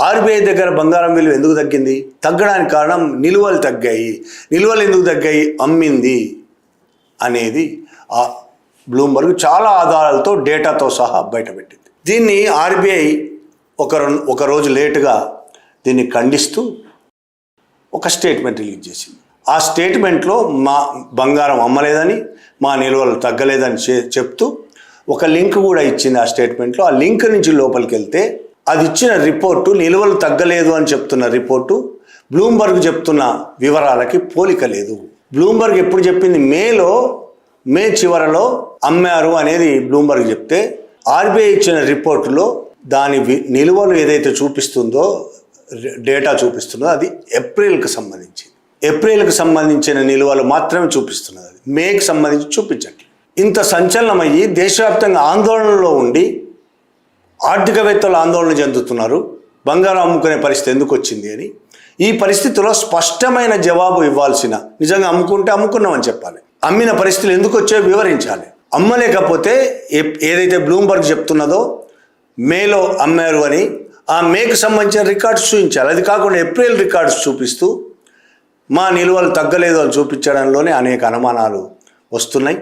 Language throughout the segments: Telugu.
ఆర్బీఐ దగ్గర బంగారం విలువ ఎందుకు తగ్గింది? తగ్గడానికి కారణం నిల్వలు తగ్గాయి. నిల్వలు ఎందుకు తగ్గాయి? అమ్మింది అనేది ఆ బ్లూంబర్గ్ చాలా ఆధారాలతో డేటాతో సహా బయటపెట్టింది. దీన్ని ఆర్బీఐ ఒక రోజు లేటుగా దీన్ని ఖండిస్తూ ఒక స్టేట్మెంట్ రిలీజ్ చేసింది. ఆ స్టేట్మెంట్లో మా బంగారం అమ్మలేదని, మా నిల్వలు తగ్గలేదని చెప్తూ ఒక లింక్ కూడా ఇచ్చింది. ఆ స్టేట్మెంట్లో ఆ లింక్ నుంచి లోపలికి వెళ్తే అది ఇచ్చిన రిపోర్టు నిల్వలు తగ్గలేదు అని చెప్తున్న రిపోర్టు బ్లూంబర్గ్ చెప్తున్న వివరాలకి పోలిక లేదు. బ్లూంబర్గ్ ఎప్పుడు చెప్పింది? మే చివరలో అమ్మారు అనేది బ్లూంబర్గ్ చెప్తే, ఆర్బీఐ ఇచ్చిన రిపోర్టులో దాని నిల్వలు ఏదైతే చూపిస్తుందో, డేటా చూపిస్తుందో అది ఏప్రిల్కి సంబంధించి. ఏప్రిల్కి సంబంధించిన నిల్వలు మాత్రమే చూపిస్తున్నది. అది మేకి సంబంధించి చూపించట్లేదు. ఇంత సంచలనమయ్యి దేశవ్యాప్తంగా ఆందోళనలో ఉండి ఆర్థికవేత్తలు ఆందోళన చెందుతున్నారు, బంగారం అమ్ముకునే పరిస్థితి ఎందుకు వచ్చింది అని. ఈ పరిస్థితిలో స్పష్టమైన జవాబు ఇవ్వాల్సిన, నిజంగా అమ్ముకుంటే అమ్ముకున్నామని చెప్పాలి, అమ్మిన పరిస్థితులు ఎందుకు వచ్చాయో వివరించాలి. అమ్మలేకపోతే ఏదైతే బ్లూంబర్గ్ చెప్తున్నదో మేలో అమ్మారు అని ఆ మేకు సంబంధించిన రికార్డ్స్ చూపించాలి. అది కాకుండా ఏప్రిల్ రికార్డ్స్ చూపిస్తూ మా నిల్వలు తగ్గలేదు అని చూపించడంలోనే అనేక అనుమానాలు వస్తున్నాయి.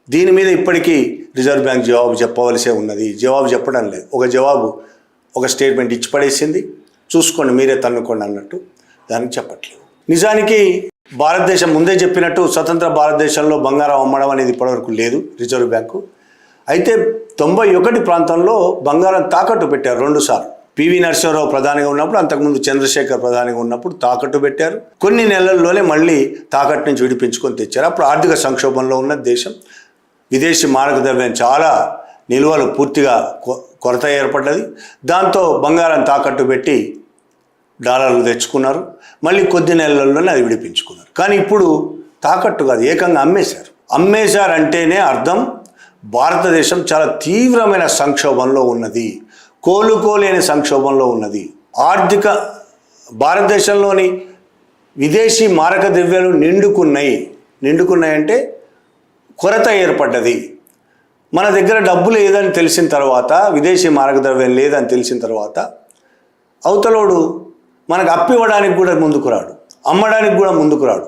దీని మీద ఇప్పటికీ రిజర్వ్ బ్యాంక్ జవాబు చెప్పవలసే ఉన్నది. జవాబు చెప్పడం లేదు. ఒక స్టేట్మెంట్ ఇచ్చి పడేసింది, చూసుకోండి మీరే తన్నుకోండి అన్నట్టు, దానికి చెప్పట్లేదు. నిజానికి భారతదేశం ముందే చెప్పినట్టు స్వతంత్ర భారతదేశంలో బంగారం అమ్మడం అనేది ఇప్పటివరకు లేదు రిజర్వ్ బ్యాంకు. అయితే 91 ప్రాంతంలో బంగారం తాకట్టు పెట్టారు 2 సార్లు. పివి నరసింహారావు ప్రధానిగా ఉన్నప్పుడు, అంతకుముందు చంద్రశేఖర్ ప్రధానిగా ఉన్నప్పుడు తాకట్టు పెట్టారు. కొన్ని నెలల్లోనే మళ్ళీ తాకట్టు నుంచి విడిపించుకొని తెచ్చారు. అప్పుడు ఆర్థిక సంక్షోభంలో ఉన్న దేశం. విదేశీ మారక ద్రవ్యం చాలా నిల్వలు పూర్తిగా కొరత ఏర్పడ్డది. దాంతో బంగారం తాకట్టు పెట్టి డాలర్లు తెచ్చుకున్నారు. మళ్ళీ కొద్ది నెలల్లోనే అది విడిపించుకున్నారు. కానీ ఇప్పుడు తాకట్టు కాదు, ఏకంగా అమ్మేశారంటేనే అర్థం భారతదేశం చాలా తీవ్రమైన సంక్షోభంలో ఉన్నది, కోలుకోలేని సంక్షోభంలో ఉన్నది. భారతదేశంలోని విదేశీ మారక ద్రవ్యాలు నిండుకున్నాయంటే కొరత ఏర్పడ్డది. మన దగ్గర డబ్బు లేదని తెలిసిన తర్వాత, విదేశీ మారక ద్రవ్యం లేదని తెలిసిన తర్వాత అవతలోడు మనకు అప్పివ్వడానికి కూడా ముందుకు రాడు, అమ్మడానికి కూడా ముందుకు రాడు.